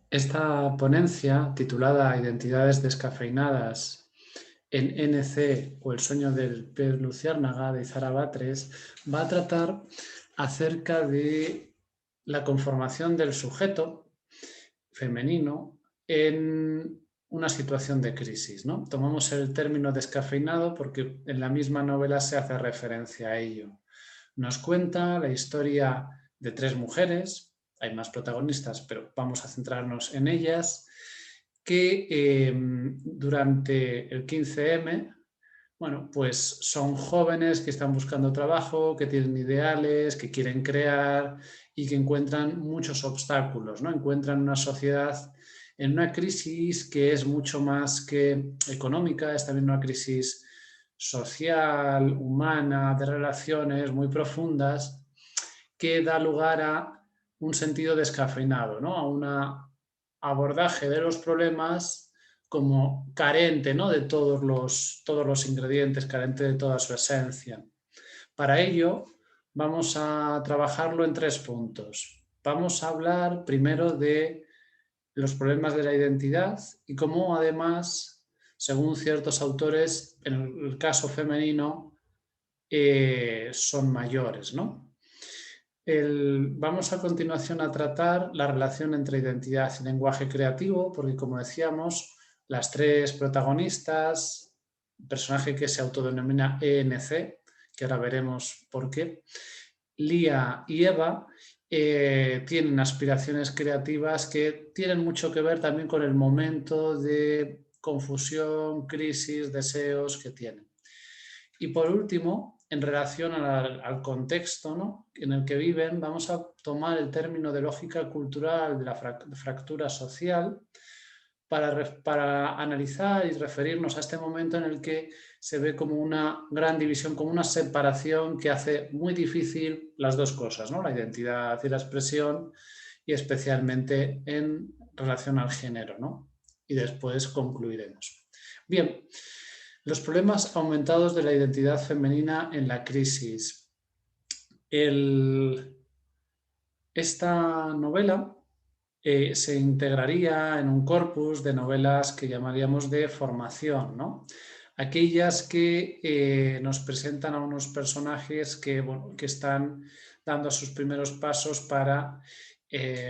Esta ponencia, titulada Identidades descafeinadas en NC o el sueño del pez luciérnaga de Zara Batres, va a tratar acerca de la conformación del sujeto femenino en una situación de crisis, ¿no? Tomamos el término descafeinado porque en la misma novela se hace referencia a ello. Nos cuenta la historia de tres mujeres, hay más protagonistas, pero vamos a centrarnos en ellas, que durante el 15M, bueno, pues son jóvenes que están buscando trabajo, que tienen ideales, que quieren crear y que encuentran muchos obstáculos, ¿no? Encuentran una sociedad en una crisis que es mucho más que económica, es también una crisis social, humana, de relaciones muy profundas, que da lugar a un sentido descafeinado, ¿no? A un abordaje de los problemas como carente, ¿no? De todos los ingredientes, carente de toda su esencia. Para ello, vamos a trabajarlo en tres puntos. Vamos a hablar primero de los problemas de la identidad y cómo además, según ciertos autores, en el caso femenino, son mayores, ¿no? Vamos a continuación a tratar la relación entre identidad y lenguaje creativo, porque como decíamos, las tres protagonistas, personaje que se autodenomina ENC, que ahora veremos por qué, Lía y Eva, tienen aspiraciones creativas que tienen mucho que ver también con el momento de confusión, crisis, deseos que tienen. Y por último, en relación al contexto, ¿no?, en el que viven, vamos a tomar el término de lógica cultural de la fractura social para analizar y referirnos a este momento en el que se ve como una gran división, como una separación que hace muy difícil las dos cosas, ¿no?, la identidad y la expresión, y especialmente en relación al género, ¿no? Y después concluiremos. Bien, los problemas aumentados de la identidad femenina en la crisis. Esta novela se integraría en un corpus de novelas que llamaríamos de formación, ¿no? Aquellas que nos presentan a unos personajes que, bueno, que están dando sus primeros pasos para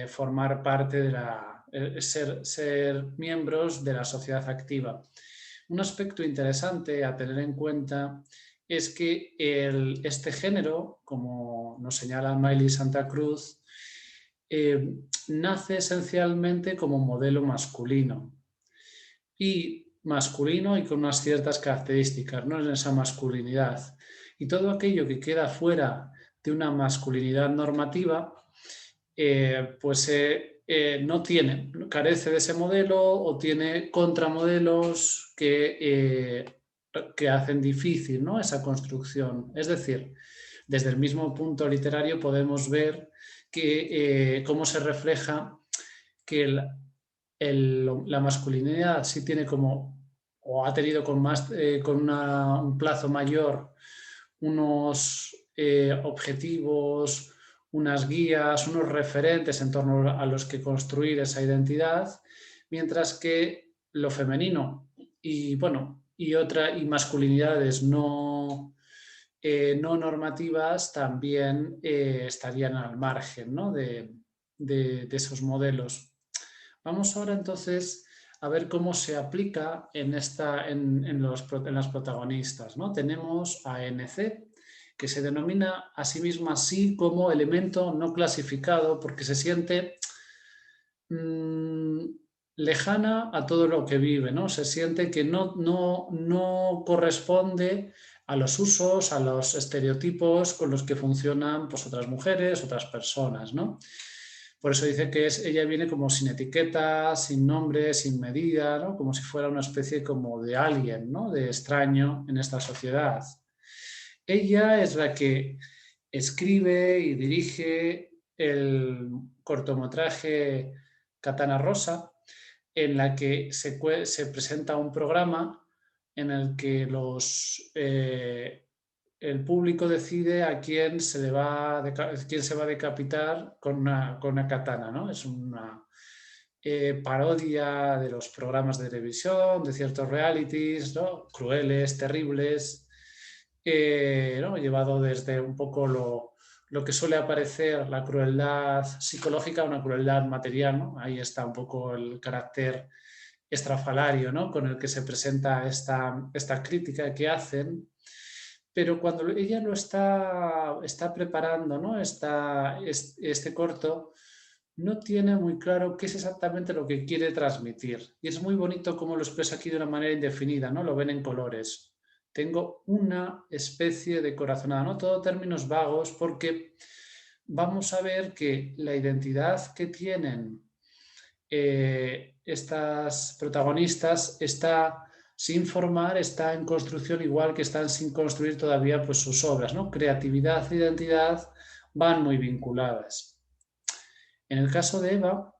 formar parte de ser miembros de la sociedad activa. Un aspecto interesante a tener en cuenta es que este género, como nos señala Miley Santa Cruz, nace esencialmente como modelo masculino y con unas ciertas características, ¿no?, en esa masculinidad. Y todo aquello que queda fuera de una masculinidad normativa, pues no carece de ese modelo o tiene contramodelos que hacen difícil, ¿no?, esa construcción. Es decir, desde el mismo punto literario podemos ver que cómo se refleja que la masculinidad sí tiene como, o ha tenido con un plazo mayor, unos objetivos, unas guías, unos referentes en torno a los que construir esa identidad, mientras que lo femenino y, bueno, y masculinidades no normativas también estarían al margen, ¿no?, de esos modelos. Vamos ahora entonces a ver cómo se aplica en las protagonistas, ¿no? Tenemos a NC, que se denomina a sí misma así como elemento no clasificado porque se siente mmm, lejana a todo lo que vive, ¿no? Se siente que no corresponde a los usos, a los estereotipos con los que funcionan, pues, otras mujeres, otras personas, ¿no? Por eso dice que ella viene como sin etiqueta, sin nombre, sin medida, ¿no?, como si fuera una especie como de alien, ¿no?, de extraño en esta sociedad. Ella es la que escribe y dirige el cortometraje Katana Rosa, en la que se presenta un programa en el que el público decide a quién se va a decapitar con una katana, ¿no? Es parodia de los programas de televisión, de ciertos realities, ¿no? Crueles, terribles, ¿no? Llevado desde un poco lo que suele aparecer, la crueldad psicológica, una crueldad material, ¿no? Ahí está un poco el carácter estrafalario, ¿no? Con el que se presenta esta crítica que hacen, pero cuando ella lo está preparando, ¿no? Este corto, no tiene muy claro qué es exactamente lo que quiere transmitir. Y es muy bonito cómo lo expresa aquí de una manera indefinida, ¿no? Lo ven en colores. Tengo una especie de corazonada, ¿no? Todo términos vagos, porque vamos a ver que la identidad que tienen estas protagonistas está sin formar, está en construcción, igual que están sin construir todavía pues, sus obras, ¿no? Creatividad e identidad van muy vinculadas. En el caso de Eva,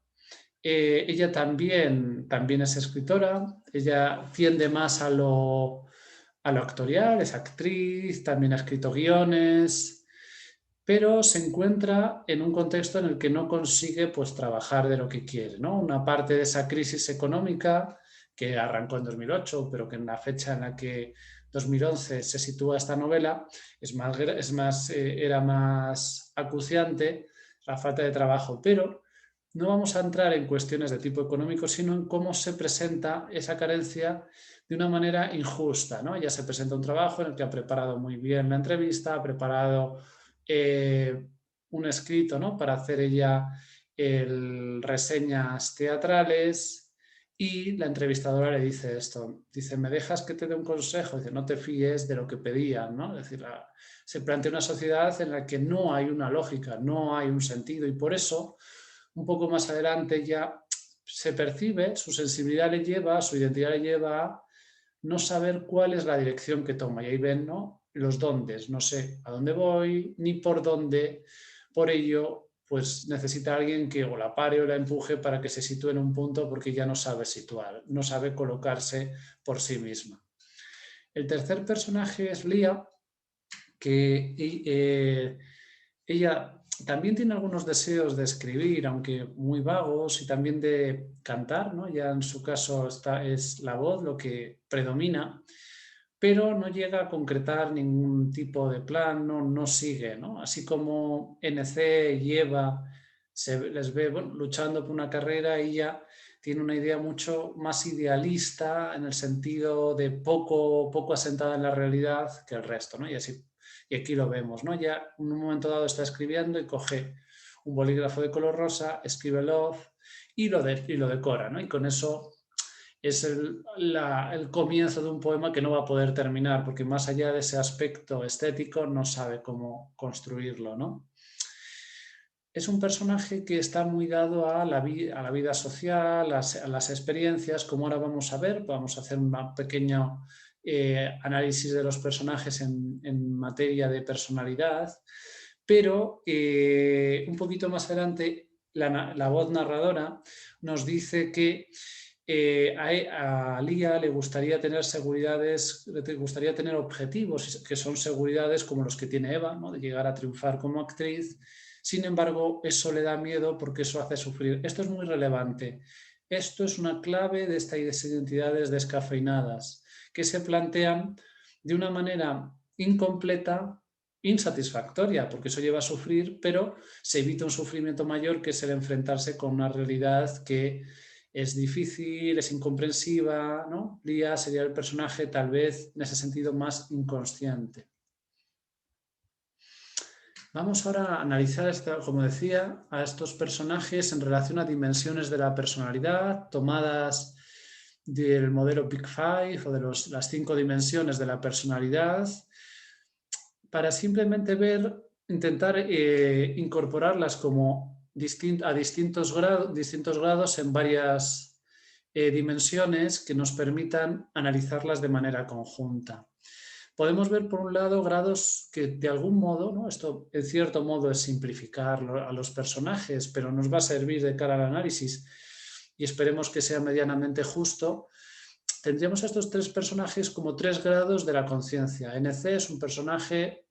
ella también es escritora, ella tiende más a lo actorial, es actriz, también ha escrito guiones, pero se encuentra en un contexto en el que no consigue pues, trabajar de lo que quiere, ¿no? Una parte de esa crisis económica que arrancó en 2008, pero que en la fecha en la que 2011 se sitúa esta novela era más acuciante la falta de trabajo, pero no vamos a entrar en cuestiones de tipo económico, sino en cómo se presenta esa carencia de una manera injusta, ¿no? Ya se presenta un trabajo en el que ha preparado muy bien la entrevista, ha preparado un escrito, ¿no? Para hacer ella reseñas teatrales, y la entrevistadora le dice esto, dice, ¿me dejas que te dé un consejo? Dice, no te fíes de lo que pedían, ¿no? Es decir, se plantea una sociedad en la que no hay una lógica, no hay un sentido, y por eso, un poco más adelante ya se percibe, su sensibilidad le lleva, su identidad le lleva a no saber cuál es la dirección que toma. Y ahí ven, ¿no? Los dóndes. No sé a dónde voy ni por dónde. Por ello, pues necesita alguien que o la pare o la empuje para que se sitúe en un punto, porque ya no sabe situar, no sabe colocarse por sí misma. El tercer personaje es Lía, que ella también tiene algunos deseos de escribir, aunque muy vagos, y también de cantar, ¿no? Ya en su caso es la voz lo que predomina, pero no llega a concretar ningún tipo de plan, no sigue, ¿no? Así como NC y Eva se les ve bueno, luchando por una carrera, ella tiene una idea mucho más idealista en el sentido de poco asentada en la realidad que el resto, ¿no? Y aquí lo vemos, ¿no? Ya en un momento dado está escribiendo y coge un bolígrafo de color rosa, escribe love y lo decora, ¿no? Y con eso es el comienzo de un poema que no va a poder terminar, porque más allá de ese aspecto estético no sabe cómo construirlo, ¿no? Es un personaje que está muy dado a la vida social, a las experiencias, como ahora vamos a ver. Vamos a hacer un pequeño análisis de los personajes en materia de personalidad, pero un poquito más adelante la voz narradora nos dice que a Lía le gustaría tener le gustaría tener objetivos que son seguridades como los que tiene Eva, ¿no? De llegar a triunfar como actriz. Sin embargo, eso le da miedo porque eso hace sufrir. Esto es muy relevante. Esto es una clave de estas identidades descafeinadas que se plantean de una manera incompleta, insatisfactoria, porque eso lleva a sufrir, pero se evita un sufrimiento mayor, que es el enfrentarse con una realidad que es difícil, es incomprensiva, ¿no? Lía sería el personaje tal vez en ese sentido más inconsciente. Vamos ahora a analizar, como decía, a estos personajes en relación a dimensiones de la personalidad tomadas del modelo Big Five o de las 5 dimensiones de la personalidad, para simplemente intentar incorporarlas como a distintos grados en varias dimensiones que nos permitan analizarlas de manera conjunta. Podemos ver, por un lado, grados que de algún modo, ¿no? Esto en cierto modo es simplificar a los personajes, pero nos va a servir de cara al análisis y esperemos que sea medianamente justo. Tendríamos a estos 3 personajes como 3 grados de la conciencia. NC es un personaje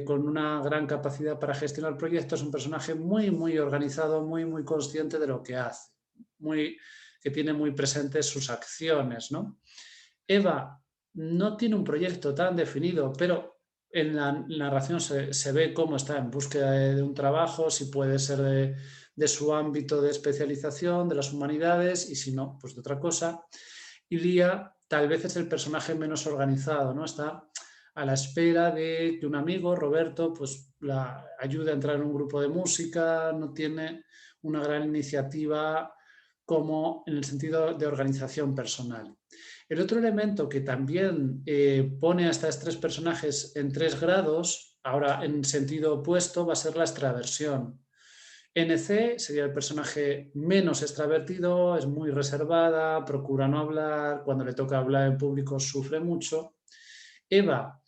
con una gran capacidad para gestionar proyectos, un personaje muy organizado, muy consciente de lo que hace. que tiene muy presentes sus acciones, ¿no? Eva no tiene un proyecto tan definido, pero en la narración se ve cómo está en búsqueda de un trabajo, si puede ser de su ámbito de especialización, de las humanidades, y si no, pues de otra cosa. Y Lía tal vez es el personaje menos organizado, ¿no? Está a la espera de que un amigo, Roberto, pues la ayude a entrar en un grupo de música, no tiene una gran iniciativa como en el sentido de organización personal. El otro elemento que también pone a estos tres personajes en 3 grados, ahora en sentido opuesto, va a ser la extraversión. NC sería el personaje menos extravertido, es muy reservada, procura no hablar, cuando le toca hablar en público sufre mucho. Eva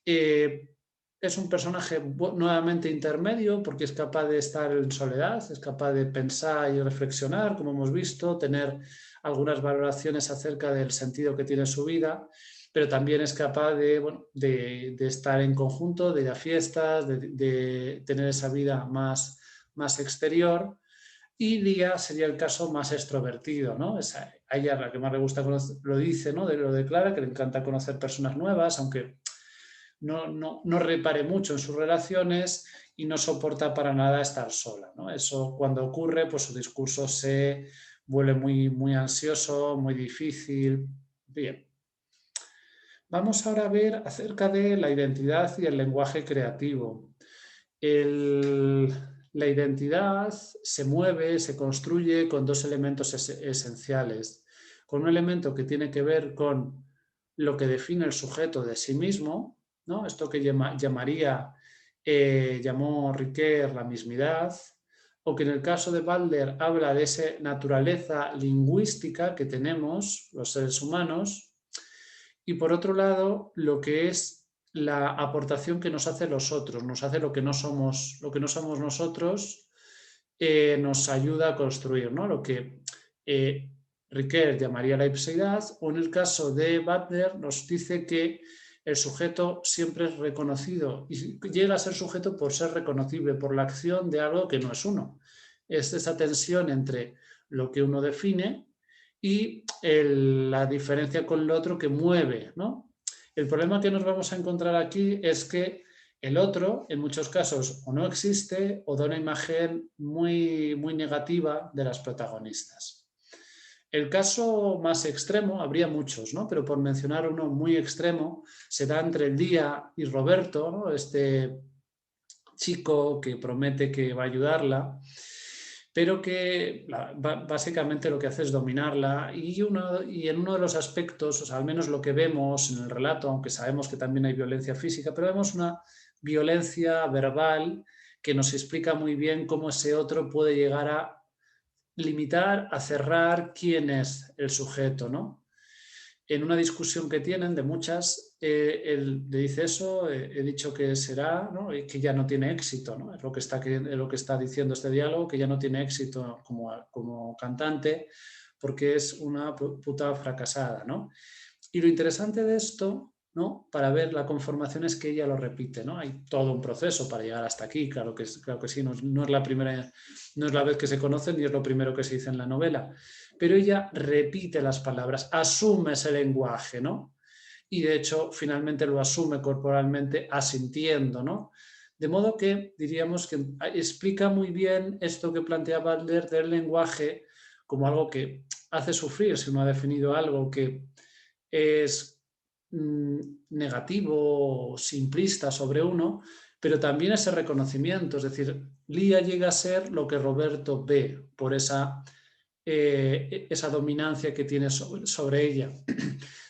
es un personaje nuevamente intermedio porque es capaz de estar en soledad, es capaz de pensar y reflexionar, como hemos visto, tener algunas valoraciones acerca del sentido que tiene su vida, pero también es capaz de estar en conjunto, de ir a fiestas, de tener esa vida más exterior. Y Lía sería el caso más extrovertido, ¿no? Es a ella la que más le gusta conocer, lo dice, ¿no? Lo declara, que le encanta conocer personas nuevas, aunque no repare mucho en sus relaciones y no soporta para nada estar sola, ¿no? Eso cuando ocurre, pues su discurso se vuelve muy ansioso, muy difícil. Bien. Vamos ahora a ver acerca de la identidad y el lenguaje creativo. La identidad se mueve, se construye con 2 elementos esenciales. Con un elemento que tiene que ver con lo que define el sujeto de sí mismo, ¿no? Esto que llamó Riquet la mismidad, o que en el caso de Butler habla de esa naturaleza lingüística que tenemos los seres humanos, y por otro lado, lo que es la aportación que nos hace los otros, nos hace lo que no somos nosotros, nos ayuda a construir, ¿no? Lo que Riquet llamaría la ipseidad, o en el caso de Butler nos dice que el sujeto siempre es reconocido y llega a ser sujeto por ser reconocible, por la acción de algo que no es uno. Es esa tensión entre lo que uno define y la diferencia con el otro que mueve, ¿no? El problema que nos vamos a encontrar aquí es que el otro, en muchos casos, o no existe o da una imagen muy negativa de las protagonistas. El caso más extremo, habría muchos, ¿no? Pero por mencionar uno muy extremo, se da entre Lía y Roberto, ¿no? Este chico que promete que va a ayudarla, pero que básicamente lo que hace es dominarla y en uno de los aspectos, o sea, al menos lo que vemos en el relato, aunque sabemos que también hay violencia física, pero vemos una violencia verbal que nos explica muy bien cómo ese otro puede llegar a limitar, a cerrar quién es el sujeto, ¿no? En una discusión que tienen de muchas, él le dice eso, he dicho que será, ¿no? Y que ya no tiene éxito, ¿no? Es lo que está diciendo este diálogo, que ya no tiene éxito como cantante porque es una puta fracasada, ¿no? Y lo interesante de esto, ¿no? Para ver la conformación es que ella lo repite, ¿no? Hay todo un proceso para llegar hasta aquí, claro que sí, no es la primera, no es la vez que se conocen ni es lo primero que se dice en la novela, pero ella repite las palabras, asume ese lenguaje, ¿no? Y de hecho finalmente lo asume corporalmente asintiendo, ¿no? De modo que diríamos que explica muy bien esto que plantea Butler del lenguaje como algo que hace sufrir si uno ha definido algo que es negativo o simplista sobre uno, pero también ese reconocimiento, es decir, Lía llega a ser lo que Roberto ve por esa dominancia que tiene sobre ella.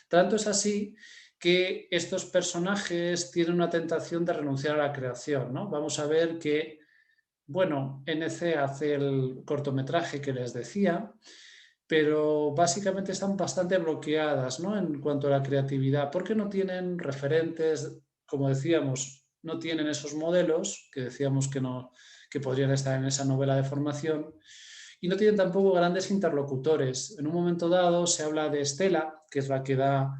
Tanto es así que estos personajes tienen una tentación de renunciar a la creación, ¿no? Vamos a ver que, bueno, NC hace el cortometraje que les decía, pero básicamente están bastante bloqueadas, ¿no? En cuanto a la creatividad, porque no tienen referentes, como decíamos, no tienen esos modelos que decíamos que podrían estar en esa novela de formación, y no tienen tampoco grandes interlocutores. En un momento dado se habla de Estela, que es la que da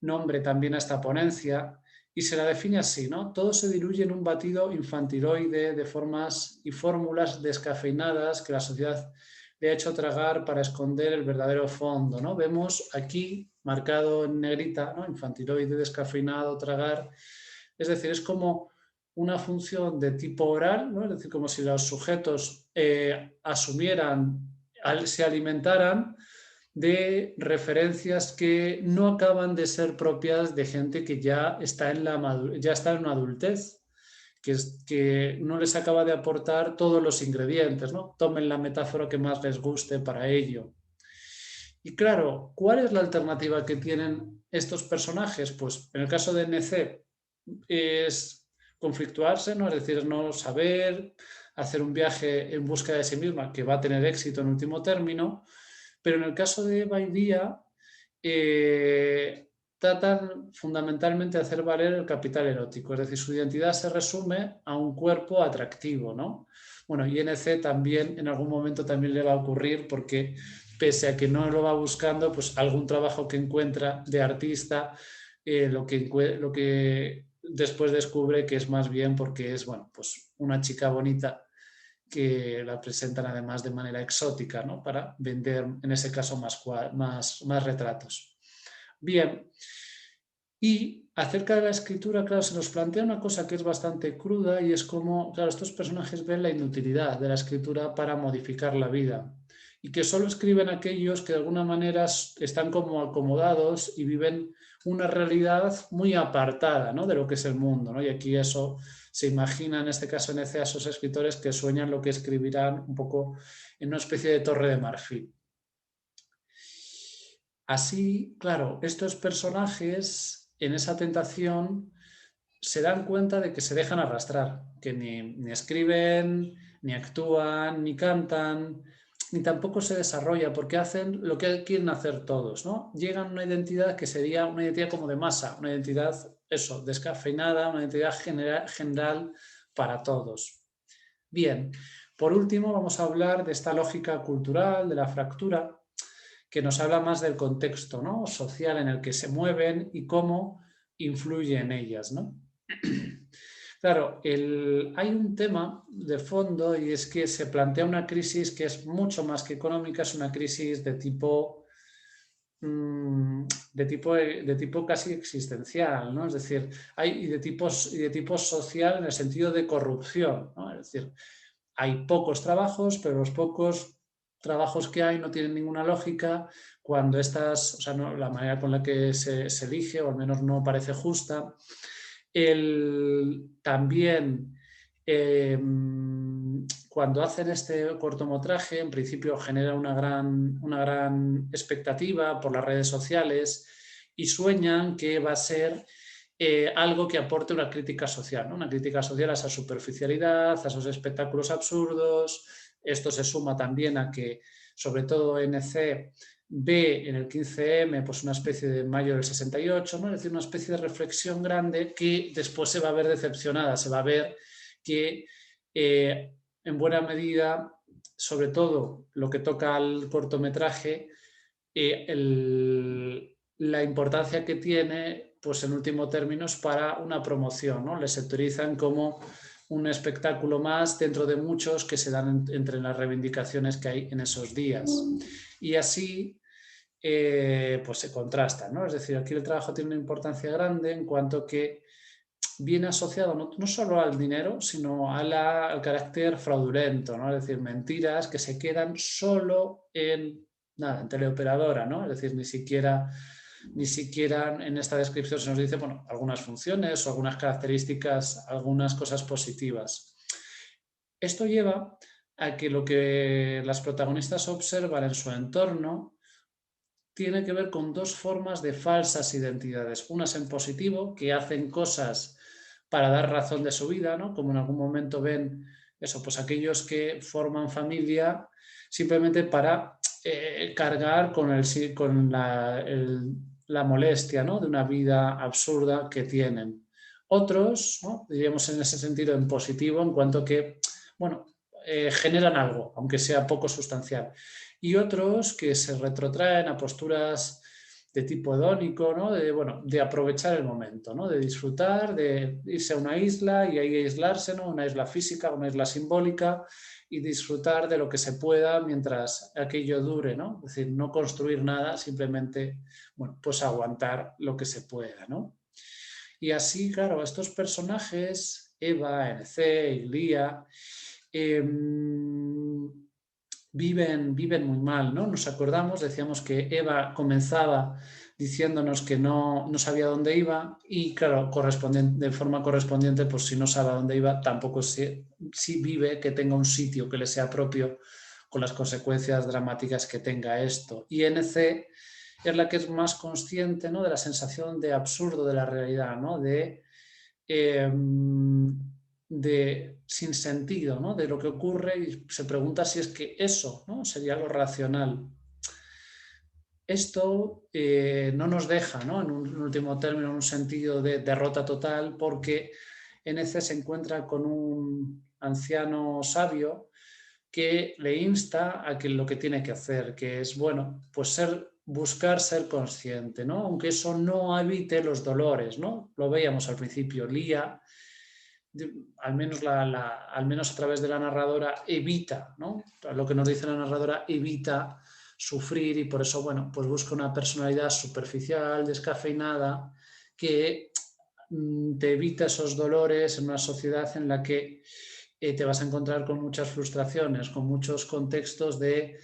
nombre también a esta ponencia, y se la define así, ¿no? Todo se diluye en un batido infantiloide de formas y fórmulas descafeinadas que la sociedad le ha hecho tragar para esconder el verdadero fondo, ¿no? Vemos aquí, marcado en negrita, ¿no? Infantiloide, descafeinado, tragar. Es decir, es como una función de tipo oral, ¿no? Es decir, como si los sujetos asumieran, se alimentaran de referencias que no acaban de ser propias de gente que ya está en, ya está en una adultez, que no les acaba de aportar todos los ingredientes, ¿no? Tomen la metáfora que más les guste para ello. Y claro, ¿cuál es la alternativa que tienen estos personajes? Pues en el caso de NC es conflictuarse, ¿no? Es decir, no saber, hacer un viaje en busca de sí misma, que va a tener éxito en último término, pero en el caso de Eva y Día, tratan fundamentalmente de hacer valer el capital erótico, es decir, su identidad se resume a un cuerpo atractivo, ¿no? Bueno, y NC también en algún momento también le va a ocurrir porque pese a que no lo va buscando, pues algún trabajo que encuentra de artista, lo que después descubre que es más bien porque es, bueno, pues una chica bonita que la presentan además de manera exótica, ¿no? Para vender, en ese caso, más retratos. Bien, y acerca de la escritura, claro, se nos plantea una cosa que es bastante cruda y es como, claro, estos personajes ven la inutilidad de la escritura para modificar la vida y que solo escriben aquellos que de alguna manera están como acomodados y viven una realidad muy apartada, ¿no? De lo que es el mundo, ¿no? Y aquí eso se imagina, en este caso, en a esos escritores que sueñan lo que escribirán un poco en una especie de torre de marfil. Así, claro, estos personajes en esa tentación se dan cuenta de que se dejan arrastrar, que ni escriben, ni actúan, ni cantan, ni tampoco se desarrolla, porque hacen lo que quieren hacer todos, ¿no? Llegan a una identidad que sería una identidad como de masa, una identidad, eso, descafeinada, una identidad general para todos. Bien, por último vamos a hablar de esta lógica cultural, de la fractura, que nos habla más del contexto, ¿no? Social en el que se mueven y cómo influye en ellas, ¿no? Claro, hay un tema de fondo y es que se plantea una crisis que es mucho más que económica, es una crisis de tipo, de tipo casi existencial, ¿no? Es decir, y de tipo social en el sentido de corrupción, ¿no? Es decir, hay pocos trabajos, pero los pocos trabajos que hay no tienen ninguna lógica cuando estas, o sea, no, la manera con la que se elige, o al menos no parece justa. También, cuando hacen este cortometraje, en principio genera una gran expectativa por las redes sociales y sueñan que va a ser algo que aporte una crítica social, ¿no? Una crítica social a esa superficialidad, a esos espectáculos absurdos. Esto se suma también a que, sobre todo NC, ve en el 15M pues una especie de mayo del 68, ¿no? Es decir, una especie de reflexión grande que después se va a ver decepcionada, se va a ver que en buena medida, sobre todo lo que toca al cortometraje, la importancia que tiene, pues en último término, es para una promoción, ¿no? Le sectorizan como un espectáculo más dentro de muchos que se dan entre las reivindicaciones que hay en esos días. Y así pues se contrastan, ¿no? Es decir, aquí el trabajo tiene una importancia grande en cuanto que viene asociado no solo al dinero, sino al carácter fraudulento, ¿no? Es decir, mentiras que se quedan solo en teleoperadora, ¿no? Es decir, ni siquiera en esta descripción se nos dice, bueno, algunas funciones o algunas características, algunas cosas positivas. Esto lleva a que lo que las protagonistas observan en su entorno tiene que ver con dos formas de falsas identidades. Unas en positivo, que hacen cosas para dar razón de su vida, ¿no? Como en algún momento ven eso, pues aquellos que forman familia simplemente para cargar con la molestia, ¿no? De una vida absurda que tienen. Otros, ¿no? Diríamos en ese sentido en positivo, en cuanto que, bueno, generan algo, aunque sea poco sustancial. Y otros que se retrotraen a posturas de tipo hedónico, ¿no? Bueno, de aprovechar el momento, ¿no? De disfrutar, de irse a una isla y ahí aislarse, ¿no? Una isla física, una isla simbólica, y disfrutar de lo que se pueda mientras aquello dure, ¿no? Es decir, no construir nada, simplemente, bueno, pues aguantar lo que se pueda, ¿no? Y así, claro, estos personajes, Eva, NC y Lía, eh, viven muy mal, ¿no? Nos acordamos, decíamos que Eva comenzaba diciéndonos que no sabía dónde iba y, claro, de forma correspondiente, pues si no sabe a dónde iba, tampoco si vive que tenga un sitio que le sea propio con las consecuencias dramáticas que tenga esto. Y NC es la que es más consciente, ¿no? De la sensación de absurdo de la realidad, ¿no? Eh, de sin sentido, ¿no? De lo que ocurre y se pregunta si es que eso, ¿no? Sería lo racional. Esto no nos deja, ¿no? En un último término, en un sentido de derrota total, porque NC se encuentra con un anciano sabio que le insta a que lo que tiene que hacer, que es, bueno, pues buscar ser consciente, ¿no? Aunque eso no evite los dolores, ¿no? Lo veíamos al principio, Lía, al menos a través de la narradora, evita, ¿no? Lo que nos dice la narradora, evita sufrir y por eso, bueno, pues busca una personalidad superficial, descafeinada, que te evita esos dolores en una sociedad en la que te vas a encontrar con muchas frustraciones, con muchos contextos de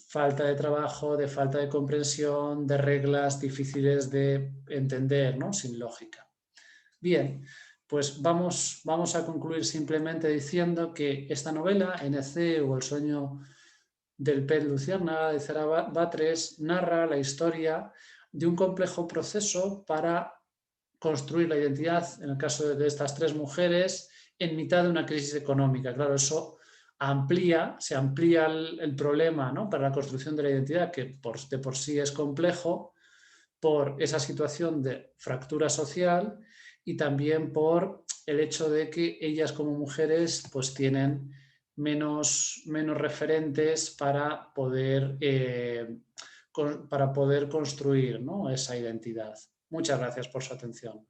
falta de trabajo, de falta de comprensión, de reglas difíciles de entender, ¿no? Sin lógica. Bien, pues vamos a concluir simplemente diciendo que esta novela, NC o El sueño del pez luciérnaga de Zara Batres, narra la historia de un complejo proceso para construir la identidad, en el caso de estas tres mujeres, en mitad de una crisis económica. Claro, eso se amplía el problema, ¿no? Para la construcción de la identidad, que de por sí es complejo, por esa situación de fractura social y también por el hecho de que ellas como mujeres pues tienen menos referentes para poder construir, ¿no? Esa identidad. Muchas gracias por su atención.